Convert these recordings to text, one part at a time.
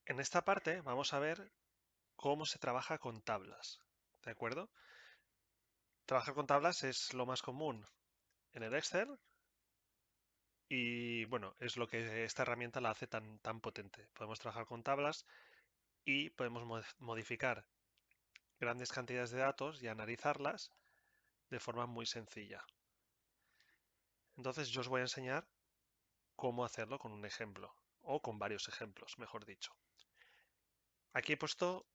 En esta parte vamos a ver cómo se trabaja con tablas, ¿de acuerdo? Trabajar con tablas es lo más común en el Excel y bueno, es lo que esta herramienta la hace tan potente. Podemos trabajar con tablas y podemos modificar grandes cantidades de datos y analizarlas de forma muy sencilla. Entonces yo os voy a enseñar cómo hacerlo con un ejemplo o con varios ejemplos, mejor dicho. Aquí he puesto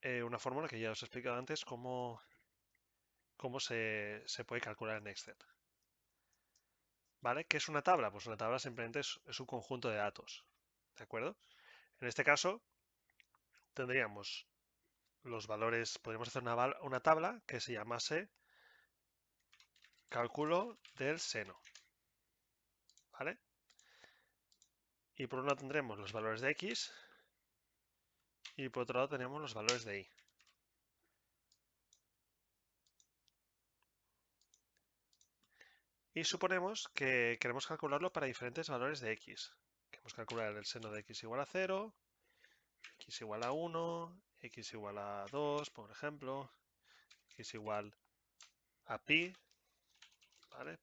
una fórmula que ya os he explicado antes cómo se puede calcular en Excel. ¿Vale? ¿Qué es una tabla? Pues una tabla simplemente es un conjunto de datos. ¿De acuerdo? En este caso tendríamos los valores, podríamos hacer una tabla que se llamase cálculo del seno. ¿Vale? Y por un lado tendremos los valores de X y por otro lado tenemos los valores de Y. Y suponemos que queremos calcularlo para diferentes valores de X. Queremos calcular el seno de X igual a 0, X igual a 1, X igual a 2, por ejemplo, X igual a pi, ¿vale?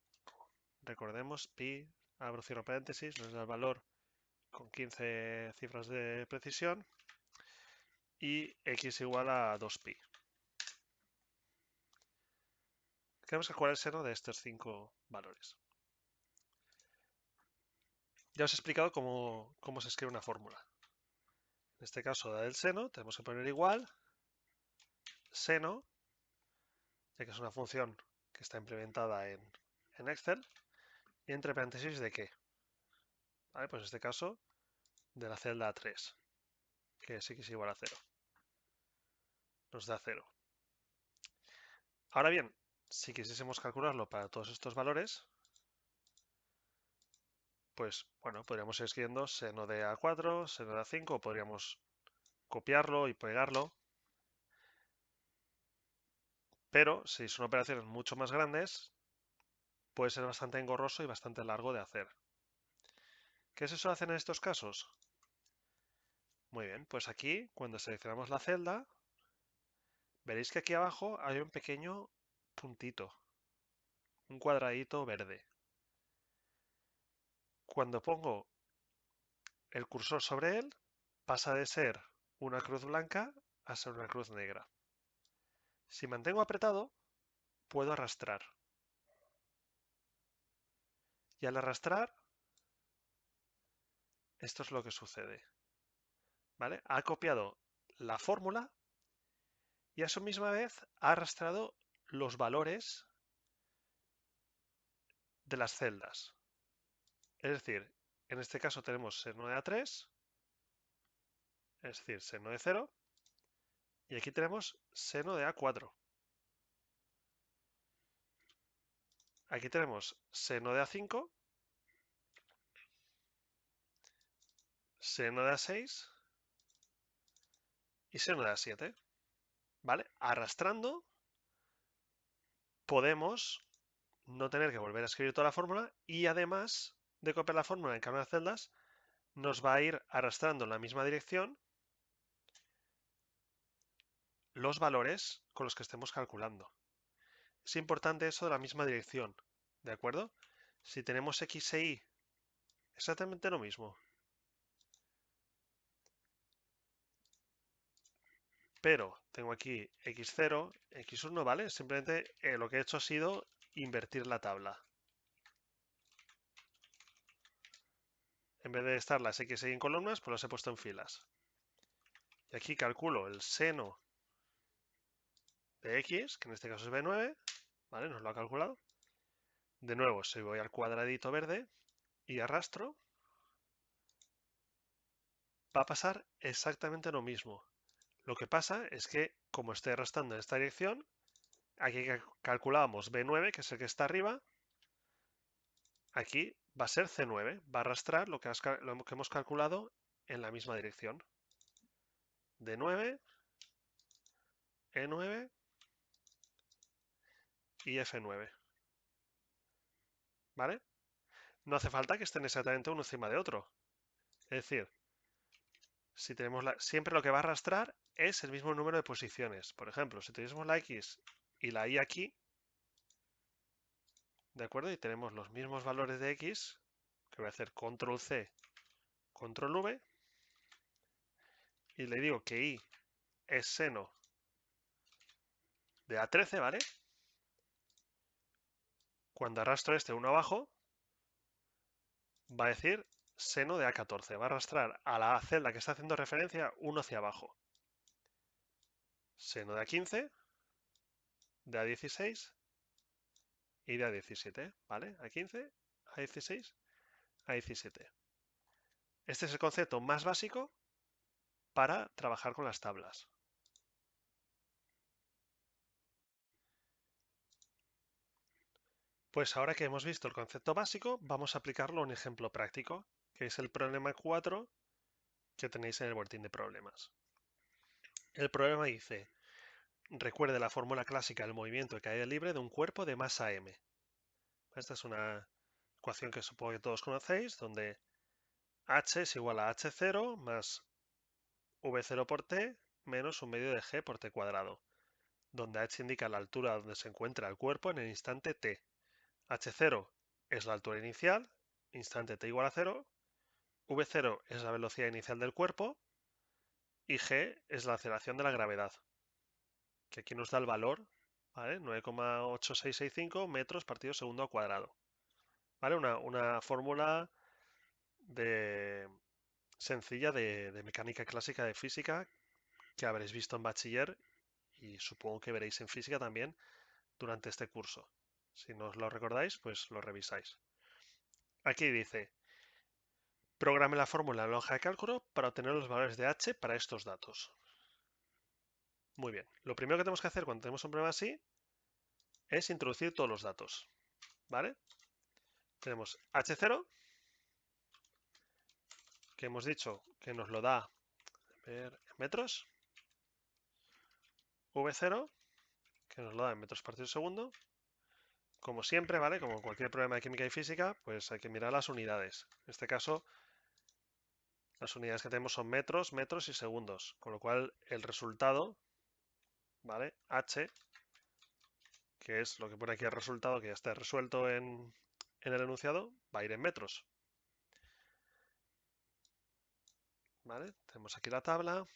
Recordemos, pi, abro cierro paréntesis, nos da el valor con 15 cifras de precisión y X igual a 2pi. Queremos calcular el seno de estos 5 valores. Ya os he explicado cómo se escribe una fórmula. En este caso, da el seno, tenemos que poner igual, seno, ya que es una función que está implementada en Excel, y entre paréntesis de qué. ¿Vale? Pues en este caso, de la celda 3, que es X igual a 0. Nos da 0. Ahora bien, si quisiésemos calcularlo para todos estos valores, pues bueno, podríamos ir escribiendo seno de A4, seno de A5, o podríamos copiarlo y pegarlo, pero si son operaciones mucho más grandes, puede ser bastante engorroso y bastante largo de hacer. ¿Qué se suele hacer en estos casos? Muy bien, pues aquí, cuando seleccionamos la celda, veréis que aquí abajo hay un pequeño puntito, un cuadradito verde. Cuando pongo el cursor sobre él, pasa de ser una cruz blanca a ser una cruz negra. Si mantengo apretado, puedo arrastrar. Y al arrastrar, esto es lo que sucede. ¿Vale? Ha copiado la fórmula y a su misma vez ha arrastrado los valores de las celdas. Es decir, en este caso tenemos seno de A3, es decir, seno de 0, y aquí tenemos seno de A4. Aquí tenemos seno de A5, seno de A6 y seno de A7. ¿Vale? Arrastrando podemos no tener que volver a escribir toda la fórmula y además de copiar la fórmula en cada una de las celdas, nos va a ir arrastrando en la misma dirección los valores con los que estemos calculando. Es importante eso de la misma dirección, ¿de acuerdo? Si tenemos X e Y exactamente lo mismo, pero tengo aquí X0, X1, ¿vale? Simplemente lo que he hecho ha sido invertir la tabla. En vez de estar las X e Y en columnas, pues las he puesto en filas. Y aquí calculo el seno de X, que en este caso es B9, ¿vale? Nos lo ha calculado. De nuevo, si voy al cuadradito verde y arrastro, va a pasar exactamente lo mismo. Lo que pasa es que, como estoy arrastrando en esta dirección, aquí calculábamos B9, que es el que está arriba, aquí va a ser C9, va a arrastrar lo que hemos calculado en la misma dirección. D9, E9 y F9. ¿Vale? No hace falta que estén exactamente uno encima de otro. Es decir, si tenemos siempre lo que va a arrastrar es el mismo número de posiciones. Por ejemplo, si tuviésemos la X y la Y aquí, ¿de acuerdo? Y tenemos los mismos valores de X, que voy a hacer control C, control V, y le digo que Y es seno de A13, ¿vale? Cuando arrastro este uno abajo, va a decir seno de A14. Va a arrastrar a la celda que está haciendo referencia uno hacia abajo. Seno de A15, de A16 y de A17, ¿vale? A15, A16, A17. Este es el concepto más básico para trabajar con las tablas. Pues ahora que hemos visto el concepto básico, vamos a aplicarlo a un ejemplo práctico, que es el problema 4 que tenéis en el boletín de problemas. El problema dice, recuerde la fórmula clásica del movimiento de caída libre de un cuerpo de masa m. Esta es una ecuación que supongo que todos conocéis, donde h es igual a h0 más v0 por t menos un medio de g por t cuadrado, donde h indica la altura donde se encuentra el cuerpo en el instante t. h0 es la altura inicial, instante t igual a 0, v0 es la velocidad inicial del cuerpo y g es la aceleración de la gravedad, que aquí nos da el valor, ¿vale? 9,8665 metros partido segundo al cuadrado. ¿Vale? Una fórmula sencilla de mecánica clásica de física que habréis visto en bachiller y supongo que veréis en física también durante este curso. Si no os lo recordáis, pues lo revisáis. Aquí dice, programe la fórmula en la hoja de cálculo para obtener los valores de h para estos datos. Muy bien, lo primero que tenemos que hacer cuando tenemos un problema así es introducir todos los datos, ¿vale? Tenemos h0, que hemos dicho que nos lo da en metros, v0, que nos lo da en metros partido segundo. Como siempre, ¿vale? Como cualquier problema de química y física, pues hay que mirar las unidades. En este caso, las unidades que tenemos son metros, metros y segundos, con lo cual el resultado, ¿vale? H, que es lo que pone aquí el resultado, que ya está resuelto en el enunciado, va a ir en metros. ¿Vale? Tenemos aquí la tabla.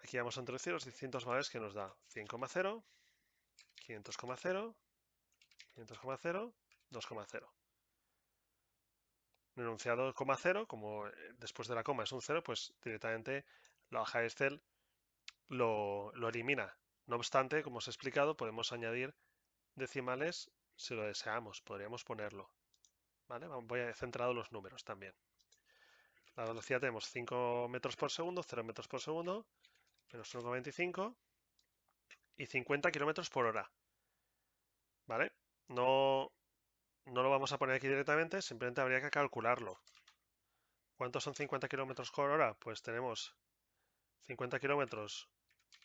Aquí vamos a introducir los distintos valores que nos da 100,0, 500,0, 500,0, 2,0. Un enunciado, cero, como después de la coma es un 0, pues directamente la hoja de Excel lo elimina. No obstante, como os he explicado, podemos añadir decimales si lo deseamos, podríamos ponerlo. ¿Vale? Voy a centrado los números también. La velocidad tenemos 5 metros por segundo, 0 metros por segundo, menos 1,25 y 50 kilómetros por hora. ¿Vale? No lo vamos a poner aquí directamente, simplemente habría que calcularlo. ¿Cuántos son 50 kilómetros por hora? Pues tenemos 50 kilómetros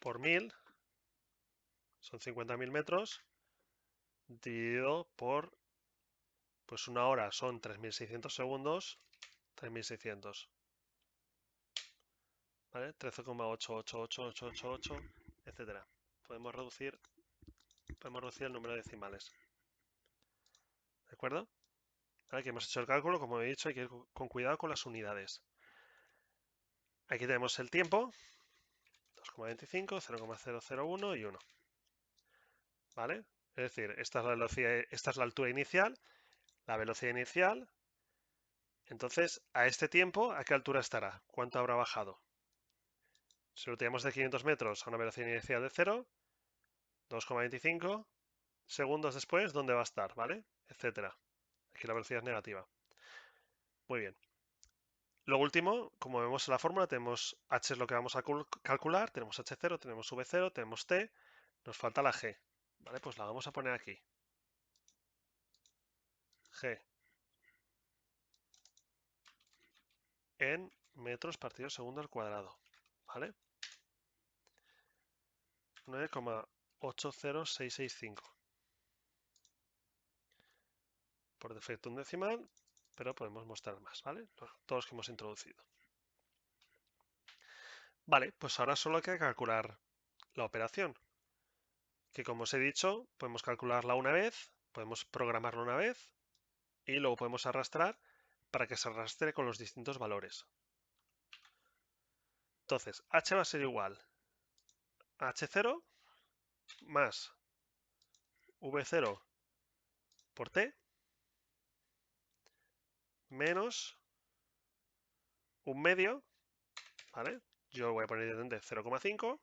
por 1000, son 50.000 metros, dividido por, pues una hora son 3.600 segundos, 3.600. ¿Vale? 13,888888, etcétera. Podemos reducir el número de decimales. ¿De acuerdo? Aquí hemos hecho el cálculo, como he dicho, hay que ir con cuidado con las unidades. Aquí tenemos el tiempo, 2,25, 0,001 y 1. ¿Vale? Es decir, esta es la velocidad, esta es la altura inicial, la velocidad inicial. Entonces, a este tiempo, ¿a qué altura estará? ¿Cuánto habrá bajado? Si lo tenemos de 500 metros a una velocidad inicial de 0, 2,25 segundos después, ¿dónde va a estar? ¿Vale? Etcétera. Aquí la velocidad es negativa. Muy bien. Lo último, como vemos en la fórmula, tenemos h es lo que vamos a calcular, tenemos h0, tenemos v0, tenemos t, nos falta la g. ¿Vale? Pues la vamos a poner aquí. G en metros partido segundo al cuadrado. ¿Vale? 9,80665. Por defecto un decimal, pero podemos mostrar más, ¿vale? Todos los que hemos introducido. Vale, pues ahora solo hay que calcular la operación, que como os he dicho, podemos calcularla una vez, podemos programarla una vez y luego podemos arrastrar para que se arrastre con los distintos valores. Entonces, h va a ser igual a h0 más v0 por t menos un medio, ¿vale? Yo voy a poner directamente 0,5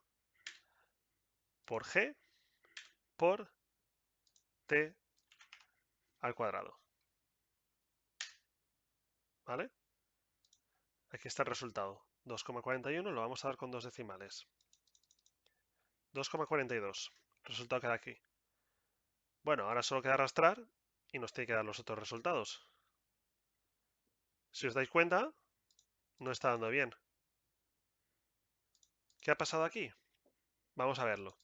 por g por t al cuadrado, ¿vale? Aquí está el resultado. 2,41 lo vamos a dar con dos decimales. 2,42. El resultado queda aquí. Bueno, ahora solo queda arrastrar y nos tiene que dar los otros resultados. Si os dais cuenta, no está dando bien. ¿Qué ha pasado aquí? Vamos a verlo.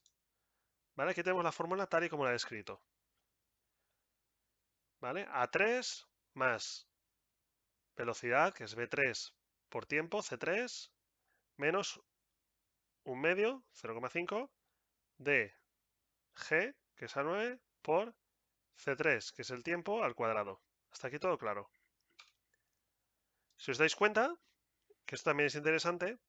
¿Vale? Aquí tenemos la fórmula tal y como la he escrito. ¿Vale? A3 más velocidad, que es v3 por tiempo, c3, menos un medio, 0,5, de g, que es a9, por c3, que es el tiempo, al cuadrado. Hasta aquí todo claro. Si os dais cuenta, que esto también es interesante,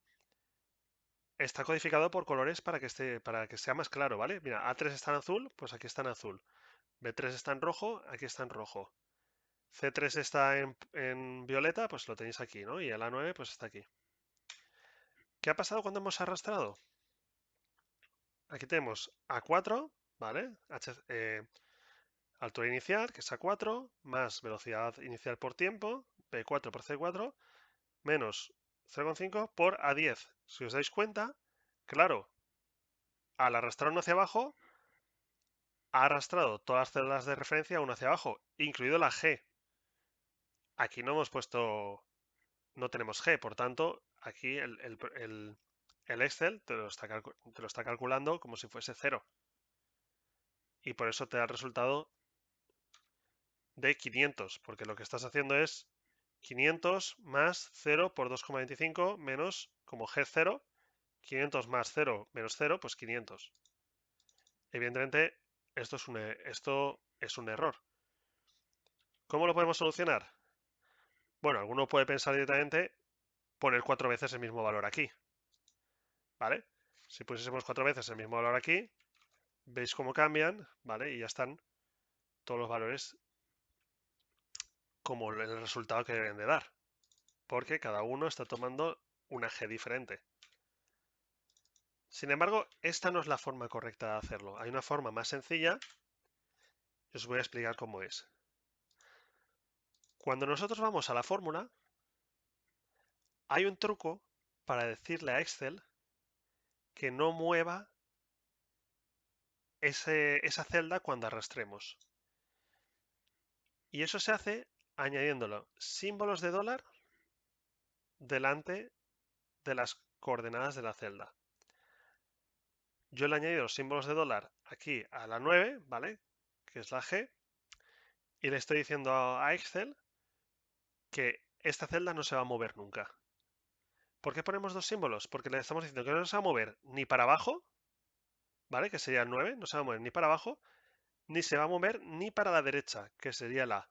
está codificado por colores para que sea más claro, ¿vale? Mira, A3 está en azul, pues aquí está en azul. B3 está en rojo, aquí está en rojo. C3 está en violeta, pues lo tenéis aquí, ¿no? Y el A9 pues está aquí. ¿Qué ha pasado cuando hemos arrastrado? Aquí tenemos A4, ¿vale? Altura inicial, que es A4, más velocidad inicial por tiempo, B4 por C4, menos 0,5 por A10. Si os dais cuenta, claro, al arrastrar uno hacia abajo, ha arrastrado todas las células de referencia uno hacia abajo, incluido la G. Aquí no hemos puesto, no tenemos G, por tanto, aquí el Excel te lo está calculando como si fuese 0. Y por eso te da el resultado de 500, porque lo que estás haciendo es 500 más 0 por 2,25 menos, como G0, 500 más 0 menos 0, pues 500. Evidentemente, esto es un error. ¿Cómo lo podemos solucionar? Bueno, alguno puede pensar directamente poner 4 veces el mismo valor aquí, ¿vale? Si pusiésemos 4 veces el mismo valor aquí, veis cómo cambian, ¿vale? Y ya están todos los valores como el resultado que deben de dar, porque cada uno está tomando una G diferente. Sin embargo, esta no es la forma correcta de hacerlo. Hay una forma más sencilla y os voy a explicar cómo es. Cuando nosotros vamos a la fórmula, hay un truco para decirle a Excel que no mueva esa celda cuando arrastremos. Y eso se hace añadiéndolo símbolos de dólar delante de las coordenadas de la celda. Yo le he añadido los símbolos de dólar aquí a la 9, ¿vale? Que es la G, y le estoy diciendo a Excel que esta celda no se va a mover nunca. ¿Por qué ponemos dos símbolos? Porque le estamos diciendo que no se va a mover ni para abajo, ¿vale? Que sería el 9, no se va a mover ni para abajo, ni se va a mover ni para la derecha, que sería el A.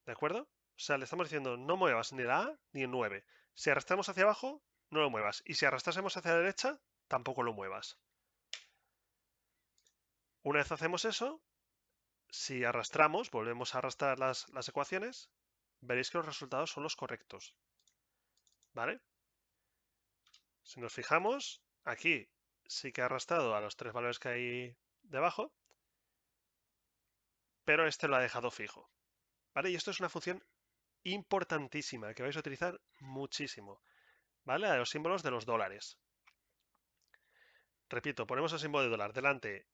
¿De acuerdo? O sea, le estamos diciendo no muevas ni la A ni el 9. Si arrastramos hacia abajo, no lo muevas. Y si arrastrásemos hacia la derecha, tampoco lo muevas. Una vez hacemos eso, si arrastramos, volvemos a arrastrar las ecuaciones, veréis que los resultados son los correctos. ¿Vale? Si nos fijamos, aquí sí que ha arrastrado a los tres valores que hay debajo, pero este lo ha dejado fijo. ¿Vale? Y esto es una función importantísima que vais a utilizar muchísimo. ¿Vale? A los símbolos de los dólares. Repito, ponemos el símbolo de dólar delante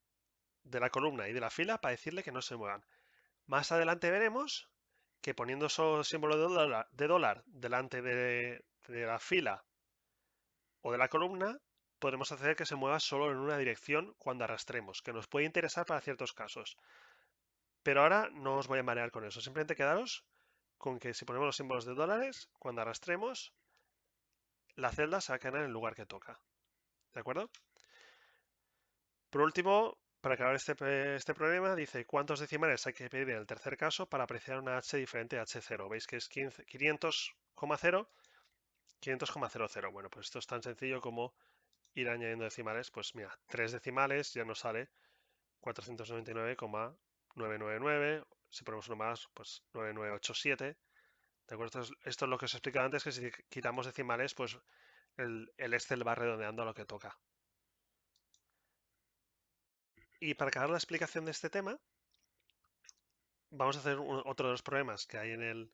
de la columna y de la fila para decirle que no se muevan. Más adelante veremos que poniendo solo símbolo de dólar delante de la fila o de la columna, podemos hacer que se mueva solo en una dirección cuando arrastremos, que nos puede interesar para ciertos casos. Pero ahora no os voy a marear con eso, simplemente quedaros con que si ponemos los símbolos de dólares, cuando arrastremos, la celda se va a quedar en el lugar que toca. ¿De acuerdo? Por último, para acabar este problema, dice cuántos decimales hay que pedir en el tercer caso para apreciar una h diferente a h0. Veis que es 500,0, 500,00. Bueno, pues esto es tan sencillo como ir añadiendo decimales. Pues mira, 3 decimales ya nos sale 499,999. Si ponemos uno más, pues 9987. ¿De acuerdo? Esto es lo que os he explicado antes, que si quitamos decimales, pues el Excel va redondeando a lo que toca. Y para acabar la explicación de este tema, vamos a hacer otro de los problemas que hay en el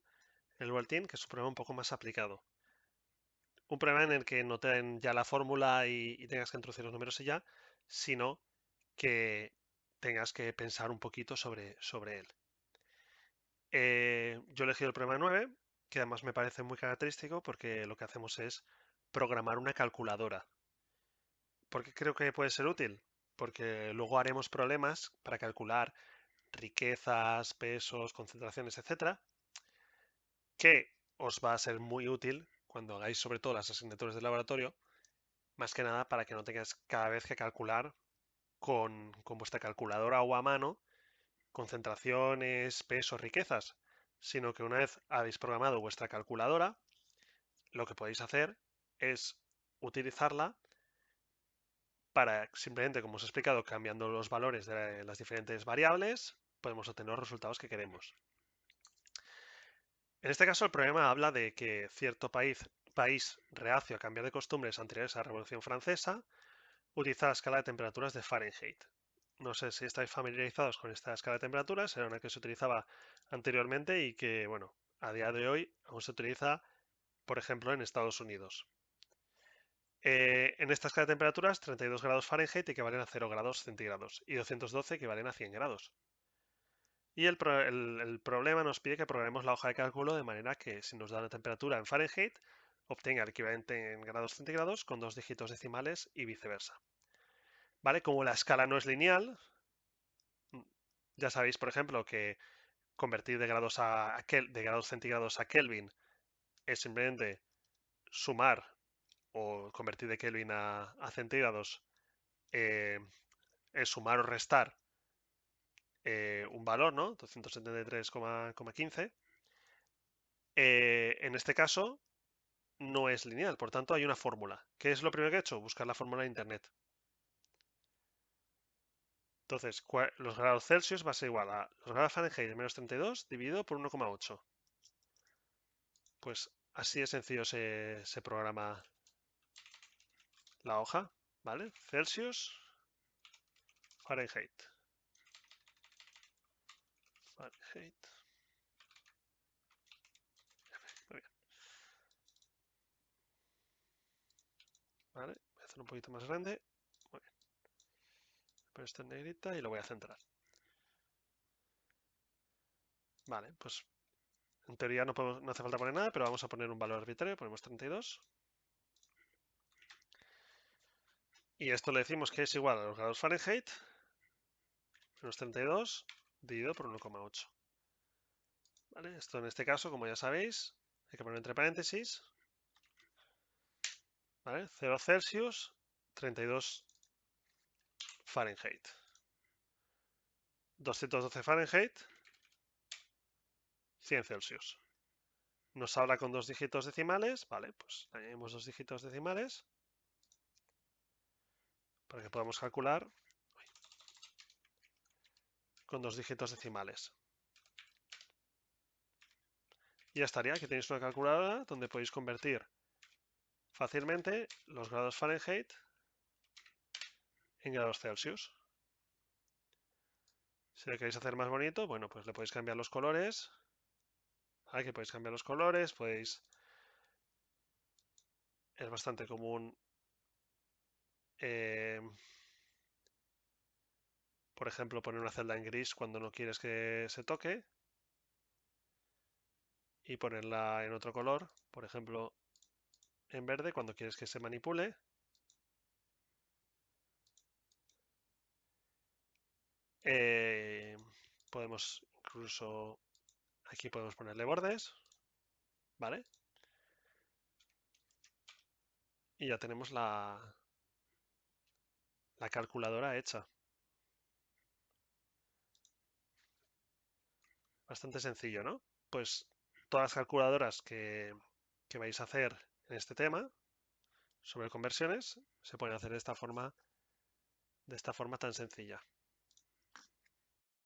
Built-in, que es un problema un poco más aplicado. Un problema en el que no te den ya la fórmula y tengas que introducir los números y ya, sino que tengas que pensar un poquito sobre él. Yo he elegido el problema 9, que además me parece muy característico porque lo que hacemos es programar una calculadora. ¿Por qué creo que puede ser útil? Porque luego haremos problemas para calcular riquezas, pesos, concentraciones, etcétera, que os va a ser muy útil cuando hagáis sobre todo las asignaturas de laboratorio, más que nada para que no tengáis cada vez que calcular con vuestra calculadora o a mano concentraciones, pesos, riquezas, sino que una vez habéis programado vuestra calculadora, lo que podéis hacer es utilizarla para simplemente, como os he explicado, cambiando los valores de las diferentes variables, podemos obtener los resultados que queremos. En este caso, el problema habla de que cierto país reacio a cambiar de costumbres anteriores a la Revolución Francesa utiliza la escala de temperaturas de Fahrenheit. No sé si estáis familiarizados con esta escala de temperaturas, era una que se utilizaba anteriormente y que, bueno, a día de hoy aún se utiliza, por ejemplo, en Estados Unidos. En esta escala de temperaturas, 32 grados Fahrenheit equivalen a 0 grados centígrados y 212 equivalen a 100 grados. Y el problema nos pide que programemos la hoja de cálculo de manera que si nos da una temperatura en Fahrenheit, obtenga el equivalente en grados centígrados con 2 dígitos decimales y viceversa. ¿Vale? Como la escala no es lineal, ya sabéis, por ejemplo, que convertir de grados centígrados a Kelvin es simplemente sumar o convertir de Kelvin a centígrados eh, es sumar o restar un valor, ¿no? 273,15. En este caso no es lineal, por tanto hay una fórmula. ¿Qué es lo primero que he hecho? Buscar la fórmula en internet. Entonces, los grados Celsius va a ser igual a los grados Fahrenheit de menos 32 dividido por 1,8. Pues así de sencillo se programa la hoja, ¿vale? Celsius, Fahrenheit. Fahrenheit. Muy bien. ¿Vale? Voy a hacer un poquito más grande. Muy bien. Pero esto en negrita y lo voy a centrar. Vale, pues en teoría no hace falta poner nada, pero vamos a poner un valor arbitrario, ponemos 32. Y esto le decimos que es igual a los grados Fahrenheit menos 32 dividido por 1,8. ¿Vale? Esto en este caso, como ya sabéis, hay que poner entre paréntesis. ¿Vale? 0 Celsius, 32 Fahrenheit. 212 Fahrenheit, 100 Celsius. Nos habla con 2 dígitos decimales, vale, pues añadimos 2 dígitos decimales para que podamos calcular con 2 dígitos decimales. Y ya estaría, aquí tenéis una calculadora donde podéis convertir fácilmente los grados Fahrenheit en grados Celsius. Si lo queréis hacer más bonito, bueno, pues le podéis cambiar los colores. Aquí podéis cambiar los colores, podéis... Es bastante común, por ejemplo, poner una celda en gris cuando no quieres que se toque y ponerla en otro color, por ejemplo, en verde cuando quieres que se manipule. Podemos incluso, aquí podemos ponerle bordes, ¿vale? y ya tenemos la calculadora hecha. Bastante sencillo, ¿no? Pues todas las calculadoras que vais a hacer en este tema sobre conversiones se pueden hacer de esta forma tan sencilla.